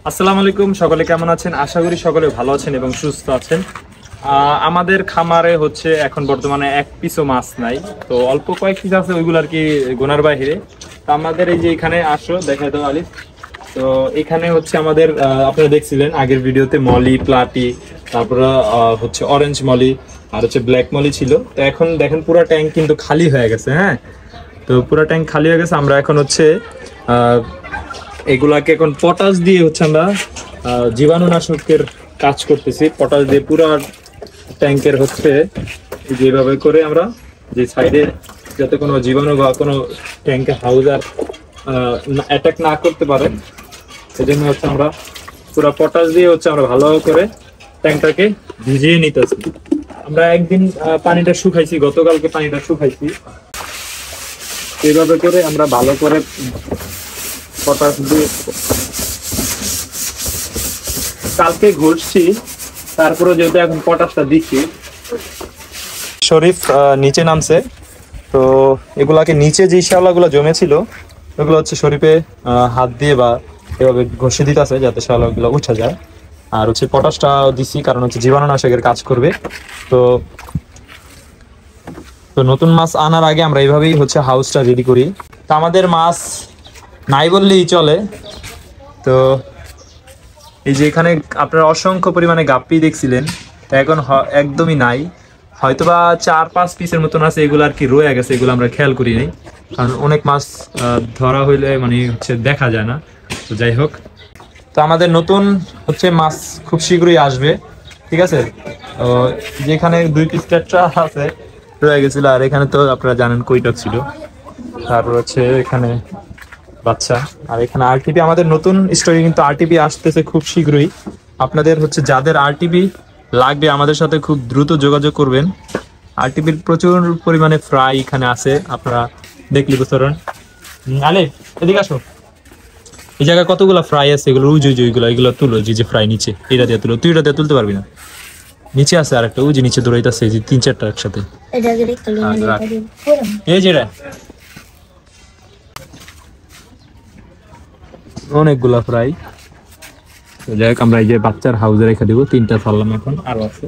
আসসালামু আলাইকুম, সকলে কেমন আছেন? আশা করি সকলে ভালো আছেন এবং সুস্থ আছেন। আমাদের খামারে হচ্ছে এখন বর্তমানে এক পিসও মাছ নাই, তো অল্প কয়েক পিস আছে, ওইগুলো আর কি গোনার বাইরে। তো আমাদের এই যে এখানে আসো দেখাই দাও আলিফ। তো এখানে হচ্ছে আমাদের আপনারা দেখছিলেন আগের ভিডিওতে মলি, প্লাটি, তারপরে হচ্ছে অরেঞ্জ মলি আর হচ্ছে ব্ল্যাক মলি ছিল। তো এখন দেখেন পুরো ট্যাঙ্ক কিন্তু খালি হয়ে গেছে। হ্যাঁ, তো পুরো ট্যাঙ্ক খালি হয়ে গেছে। আমরা এখন হচ্ছে এগুলাকে এখন পটাশ দিয়ে হচ্ছে আমরা জীবাণুনাশকের কাজ করতেছি। পটাশ দিয়ে পুরো ট্যাঙ্কের হচ্ছে যেভাবে করে আমরা যে সাইডে যাতে কোনো জীবাণু বা কোনো ট্যাঙ্কে হাউজার অ্যাটাক না করতে পারে, সেজন্য হচ্ছে আমরা পুরো পটাশ দিয়ে হচ্ছে আমরা ভালো করে ট্যাঙ্কটাকে ভিজিয়ে নিতেছি। আমরা একদিন পানিটা শুকাইছি, গতকালকে পানিটা শুকাইছি। এইভাবে করে আমরা ভালো করে পটাশ দিয়ে কালকে ঘষছি, তারপরে যেহেতু এখন পটাশটা দিচ্ছি। শরীফ নিচে নামছে, তো এগুলাকে নিচে যে শ্যাওলাগুলো জমেছিল ওগুলো হচ্ছে শরীফে হাত দিয়ে বা এভাবে ঘষে দিতেছে যাতে শ্যাওলাগুলো উঠে যায়। আর হচ্ছে পটাশটা দিছি কারণ হচ্ছে জীবাণুনাশকের কাজ করবে। তো তো নতুন মাছ আনার আগে আমরা এইভাবেই হচ্ছে হাউসটা রেডি করি। তো আমাদের মাছ নাই বললেই চলে। তো এই যে এখানে আপনারা অসংখ্য পরিমাণে গাপ্পি দেখছিলেন, এখন একদমই নাই, হয়তোবা 4-5 পিসের মতন আছে। এগুলো আর কি রয়ে গেছে, এগুলো আমরা খেয়াল করি নাই, কারণ অনেক মাছ ধরা হইলে মানে হচ্ছে দেখা যায় না। তো যাই হোক, তো আমাদের নতুন হচ্ছে মাছ খুব শীঘ্রই আসবে, ঠিক আছে। তো যেখানে 2 পিস টেট্রা আছে রয়ে গেছিল, আর এখানে তো আপনারা জানেন কৈটক ছিল, তারপর হচ্ছে এখানে বাচ্চা। আর এখানে আরটিপি, আমাদের নতুন স্টোরি কিন্তু আরটিপি আসতেছে খুব শীঘ্রই। আপনাদের হচ্ছে যাদের আরটিপি লাগবে আমাদের সাথে খুব দ্রুত যোগাযোগ করবেন। আরটিপির প্রচুর পরিমাণে ফ্রাই এখানে আছে, আপনারা দেখলে বুঝতে পারেন। আলে এদিকে আসো, এই জায়গায় কতগুলো ফ্রাই আছে, এগুলো উজ উজ এগুলো তুলো, যে ফ্রাই নিচে এটা দিয়ে তুলো। তুই এটা দিয়ে তুলতে পারবি না, নিচে আছে আরেকটা, ওই যে নিচে দৌড়াইতেছে, যে 3-4টা একসাথে। এই যে অনেকগুলা ফ্রাই। তো যাই হোক, আমরা এই যে বাচ্চার হাউসে রেখে দেবো। 3টা ছাড়লাম, এখন আরো আছে,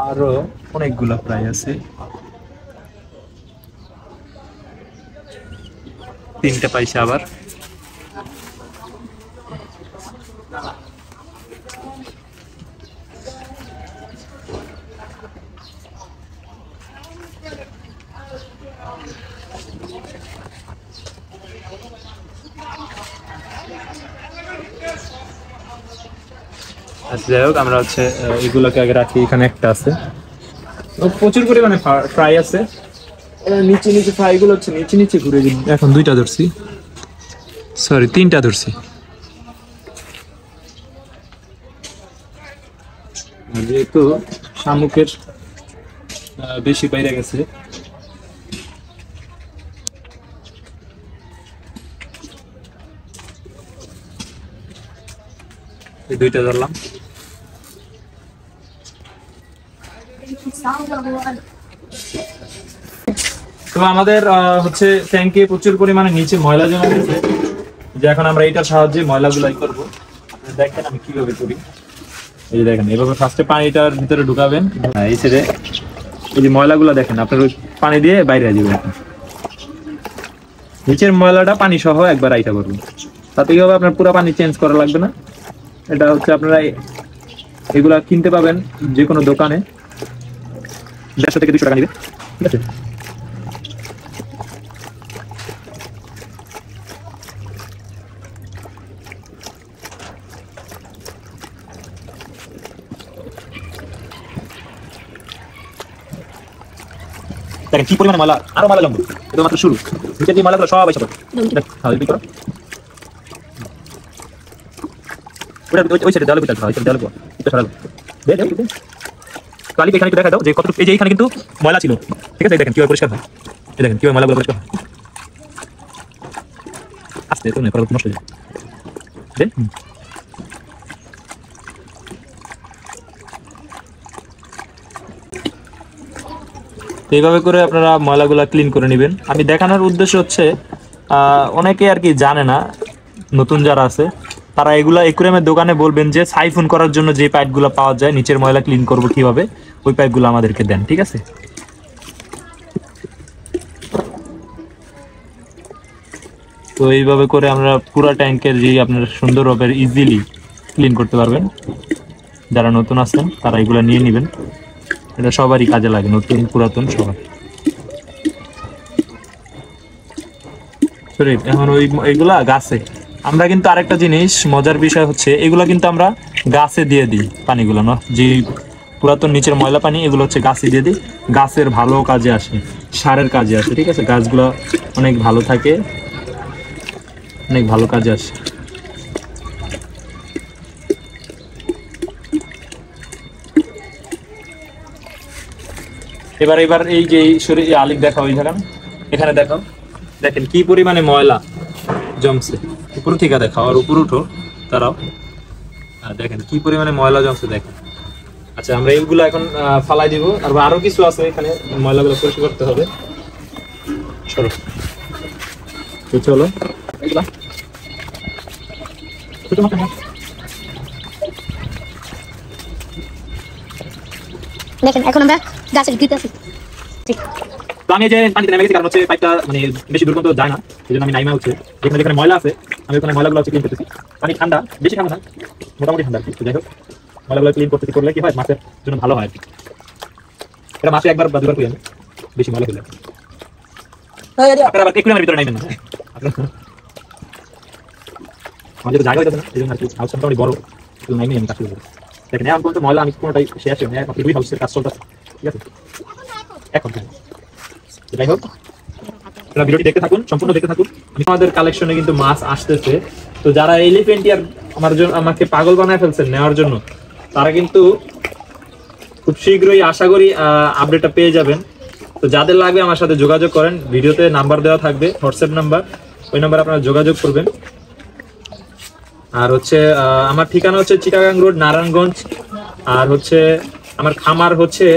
আরো অনেকগুলা ফ্রাই আছে। 3টা পাইছে আবার। আচ্ছা, যাই হোক, আমরা হচ্ছে এগুলোকে আগে রাখি। এখানে একটা আছে, প্রচুর পরিমাণে ফ্রাই আছে। নিচে নিচে ফ্রাই গুলো হচ্ছে নিচে নিচে ঘুরে দিন। এখন 2টা ধরছি, সরি 3টা ধরছি। যেহেতু শামুকের বেশি বাইরে গেছে, এই 2টা ধরলাম। তো আমাদের হচ্ছে ট্যাঙ্কে প্রচুর পরিমাণে নিচে ময়লা জমা গেছে, যে এখন আমরা এটার সাহায্যে ময়লাগুলাই করবো। আপনারা দেখেন আমি কিভাবে করি। এই যে দেখেন, এভাবে ফার্স্টে পানিটার ভিতরে ঢুকাবেন, এই ছেড়ে এই যে ময়লাগুলো দেখেন আপনার ওই পানি দিয়ে বাইরে যাবে। নিচের ময়লাটা পানি সহ একবার আইটা করবেন, তাতে কি হবে, আপনার পুরো পানি চেঞ্জ করা লাগবে না। এটা হচ্ছে আপনারা এগুলা কিনতে পাবেন যে কোনো দোকানে, 150 থেকে 200 টাকা নিবে, ঠিক আছে। দেখেন কি পরিমাণে ময়লা, আরো ময়লা লম্ব, এটা মাত্র শুরু। নিচে যে ময়লাগুলো সব এসে পড়ে, ওই সাইডে দেওয়ালে বিতাল হয়, দেওয়ালে এটা সরালো। কালি এখানে একটু দেখা দাও যে কতটুকু, এই যে এখানে কিন্তু ময়লা ছিল, ঠিক আছে। দেখেন কিভাবে পরিষ্কার হয়, এই দেখেন কিভাবে ময়লাগুলো পরিষ্কার হয়। আস্তে তো নয়, নষ্ট হয়ে যায়। এইভাবে করে আপনারা ময়লাগুলা ক্লিন করে নেবেন। আমি দেখানোর উদ্দেশ্য হচ্ছে অনেকে আর কি জানে না, নতুন যারা আছে তারা এগুলা একুরিয়ামের দোকানে বলবেন যে সাইফন করার জন্য যে পাইপগুলো পাওয়া যায়, নিচের ময়লা ক্লিন করব কিভাবে, ওই পাইপগুলো আমাদেরকে দেন, ঠিক আছে? তো এইভাবে করে আমরা পুরো ট্যাঙ্কের যে আপনার সুন্দরভাবে ইজিলি ক্লিন করতে পারবেন। যারা নতুন আছেন তারা এগুলো নিয়ে নেবেন, এটা সবারই কাজে লাগে, নতুন পুরাতন সবার। সরি, এখন এইগুলা গাছে আমরা কিন্তু আরেকটা জিনিস মজার বিষয় হচ্ছে, এগুলো কিন্তু আমরা গাছে দিয়ে দিই পানিগুলো, না যে পুরাতন নিচের ময়লা পানি, এগুলো হচ্ছে গাছে দিয়ে দিই। গাছের ভালো কাজে আসে, সারের কাজে আসে, ঠিক আছে? গাছগুলো অনেক ভালো থাকে, অনেক ভালো কাজে আসে। এবার এবার এই যে শরীর আলিক দেখাও, এই জায়গা এখানে দেখাও, দেখেন কি পরিমাণে ময়লা জমছে। উপর থেকে দেখাও, আর উপর উঠো তারাও, দেখেন কি পরিমাণে ময়লা জমছে দেখেন। আচ্ছা, আমরা এইগুলো এখন ফালাই দিব, আর আরো কিছু আছে এখানে ময়লাগুলো পরিষ্কার করতে হবে। চলো চলো এগুলা দেখেন এখন আমরা গাছের দিতে আছি। ঠিক, তো আমি এই যে পানিতে নেমে গেছি, কারণ হচ্ছে পাইপটা মানে বেশি দূর পর্যন্ত যায় না, সেই জন্য আমি নাইমা হচ্ছে যেখানে যেখানে ময়লা আছে আমি ওখানে ময়লাগুলো হচ্ছে ক্লিন করতেছি। পানি ঠান্ডা, বেশি ঠান্ডা না, মোটামুটি ঠান্ডা আর কি। যাই হোক, ময়লাগুলো ক্লিন করতেছি, করলে কি হয় মাছের জন্য ভালো হয় আর কি। এটা মাসে একবার বা দুবার করি আমি, বেশি ময়লা হলে। আপনারা আবার একুরিয়ামের ভিতরে নাইবেন না, আমাদের জায়গা হইতেছে না, এই জন্য আর কি। হাউসটা মোটামুটি বড়, নাইমে আমি কাজ শুরু করি। দেখেন এখন পর্যন্ত ময়লা আমি কোনোটাই শেষ হয় না, এখন দুই হাউসের কাজ চলতেছে, ঠিক আছে? এখন যাই হোক, আপনারা ভিডিওটি দেখতে থাকুন, সম্পূর্ণ দেখতে থাকুন। আমাদের কালেকশনে কিন্তু মাছ আসতেছে, তো যারা এলিফ্যান্টিয়ার আমাকে পাগল বানায় ফেলছেন নেওয়ার জন্য, তারা কিন্তু খুব শীঘ্রই আশা করি আপডেটটা পেয়ে যাবেন। তো যাদের লাগবে আমার সাথে যোগাযোগ করেন, ভিডিওতে নাম্বার দেওয়া থাকবে, হোয়াটসঅ্যাপ নাম্বার, ওই নাম্বারে আপনারা যোগাযোগ করবেন। আর হচ্ছে আমার ঠিকানা হচ্ছে চিটাগাং রোড, নারায়ণগঞ্জ। আর হচ্ছে আমার খামার হচ্ছে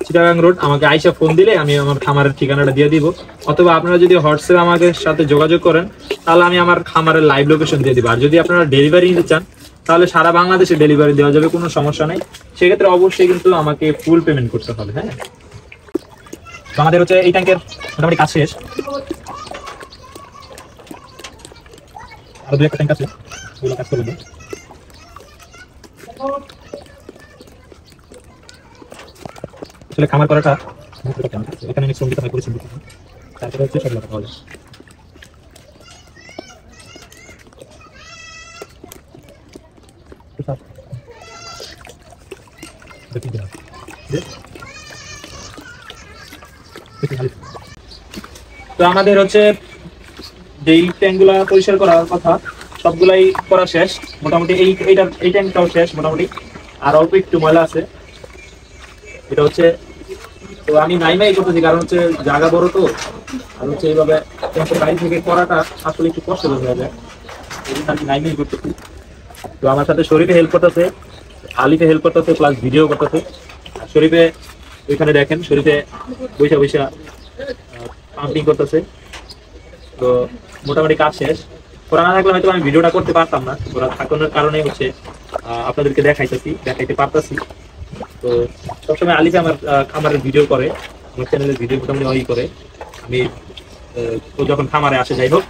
চিটাগাং রোড। আমাকে আইসা ফোন দিলে আমি আমার খামারের ঠিকানাটা দিয়ে দিব, অথবা আপনারা যদি হোয়াটসঅ্যাপে আমাকে সাথে যোগাযোগ করেন তাহলে আমি আমার খামারের লাইভ লোকেশন দিয়ে দিব। আর যদি আপনারা ডেলিভারি নিতে চান তাহলে সারা বাংলাদেশে ডেলিভারি দেওয়া যাবে, কোনো সমস্যা নেই। সেক্ষেত্রে অবশ্যই কিন্তু আমাকে ফুল পেমেন্ট করতে হবে। হ্যাঁ, তো আমাদের হচ্ছে এই ট্যাঙ্কের মোটামুটি কাজ শেষ, আরো 2-1টা ট্যাঙ্ক আছে, ওগুলো কাজ করবে। আসলে খামার করাটা এখানে অনেক শ্রম দিতে হয়, পরিশ্রম দিতে হয়, তারপরে হচ্ছে সফলতা পাওয়া যায়। তো আমাদের হচ্ছে যেই ট্যাঙ্কগুলা পরিষ্কার করার কথা সবগুলাই করা শেষ মোটামুটি। এই ট্যাঙ্কটাও শেষ মোটামুটি, আর অল্প একটু ময়লা আছে। এটা হচ্ছে, তো আমি নাইমাই করতেছি কারণ হচ্ছে জায়গা বড়, তো আর হচ্ছে এইভাবে বাড়ি থেকে করাটা আসলে একটু কষ্ট হয়ে যায়, এই জন্য আমি নাইমাই করতেছি। তো আমার সাথে শরীফে হেল্প করতেছে, আলিফে হেল্প করতেছে, প্লাস ভিডিও করতেছে। শরীফে ওইখানে দেখেন, শরীফে বৈশা বৈশা পাম্পিং করতেছে। তো মোটামুটি কাজ শেষ। ওরা না থাকলে হয়তো আমি ভিডিওটা করতে পারতাম না, ওরা থাকানোর কারণে হচ্ছে আপনাদেরকে দেখাইতে পারতাছি। তো সবসময় আলিফে আমার ভিডিও করে, আমার চ্যানেলের ভিডিও মোটামুটি ওই করে। আমি ও যখন খামারে আসে, যাই হোক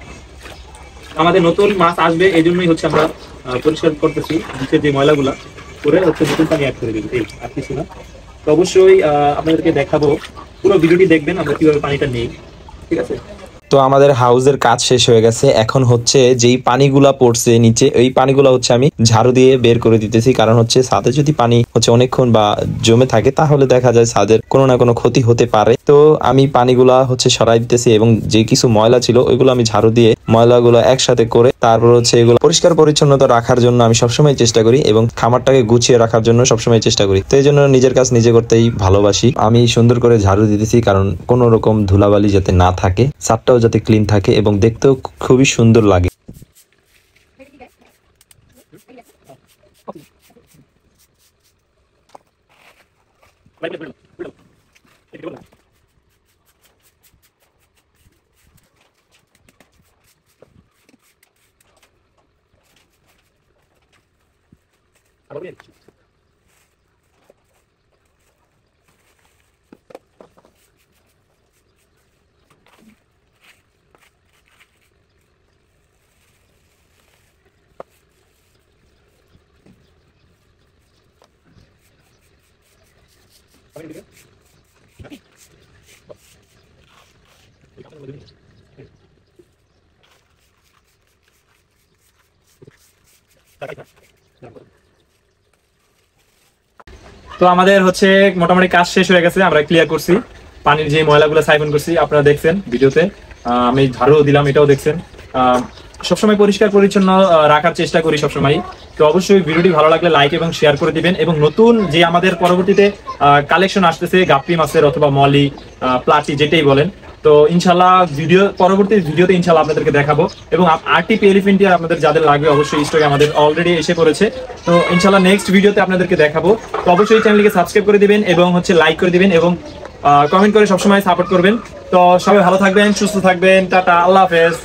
আমাদের নতুন মাছ আসবে এই জন্যই হচ্ছে আমরা পরিষ্কার করতেছি, নিচের যে ময়লাগুলা করে হচ্ছে নতুন পানি অ্যাড করে দিবি, এই আর কিছু না। তো অবশ্যই আপনাদেরকে দেখাবো, পুরো ভিডিওটি দেখবেন আমরা কিভাবে পানিটা নেই, ঠিক আছে? তো আমাদের হাউসের কাজ শেষ হয়ে গেছে, এখন হচ্ছে যেই পানিগুলা পড়ছে নিচে, ওই পানিগুলা হচ্ছে আমি ঝাড়ু দিয়ে বের করে দিতেছি। কারণ হচ্ছে ছাদে যদি পানি হচ্ছে অনেকক্ষণ বা জমে থাকে তাহলে দেখা যায় ছাদের কোনো না কোনো ক্ষতি হতে পারে। তো আমি পানিগুলা হচ্ছে সরাই দিতেছি, এবং যে কিছু ময়লা ছিল ওইগুলো আমি ঝাড়ু দিয়ে ময়লাগুলো একসাথে করে তারপর হচ্ছে এগুলো পরিষ্কার পরিচ্ছন্নতা রাখার জন্য আমি সবসময় চেষ্টা করি, এবং খামারটাকে গুছিয়ে রাখার জন্য সবসময় চেষ্টা করি। তো এই জন্য নিজের কাজ নিজে করতেই ভালোবাসি। আমি সুন্দর করে ঝাড়ু দিতেছি, কারণ কোনো রকম ধুলাবালি যাতে না থাকে, ছাদটাও যাতে ক্লিন থাকে এবং দেখতেও খুবই সুন্দর লাগে। তো আমাদের হচ্ছে মোটামুটি কাজ শেষ হয়ে গেছে, আমরা ক্লিয়ার করছি পানির যে ময়লাগুলো সাইফন করছি, আপনারা দেখছেন ভিডিওতে। আমি ঝাড়ু দিলাম, এটাও দেখছেন। সবসময় পরিষ্কার পরিচ্ছন্ন রাখার চেষ্টা করি সবসময়। তো অবশ্যই ভিডিওটি ভালো লাগলে লাইক এবং শেয়ার করে দিবেন, এবং নতুন যে আমাদের পরবর্তীতে কালেকশন আসতেছে গাপ্পি মাছের অথবা মলি প্লাটি যেটাই বলেন, তো ইনশাল্লাহ পরবর্তী ভিডিওতে ইনশাল্লাহ আপনাদেরকে দেখাবো। এবং আরটিপি এলিফেন্ট আপনাদের যাদের লাগবে অবশ্যই স্টকে আমাদের অলরেডি এসে পড়েছে। তো ইনশাল্লাহ নেক্সট ভিডিওতে আপনাদেরকে দেখাবো। তো অবশ্যই চ্যানেলকে সাবস্ক্রাইব করে দিবেন এবং হচ্ছে লাইক করে দিবেন এবং কমেন্ট করে সবসময় সাপোর্ট করবেন। তো সবাই ভালো থাকবেন, সুস্থ থাকবেন, টাটা, আল্লাহ হাফেজ।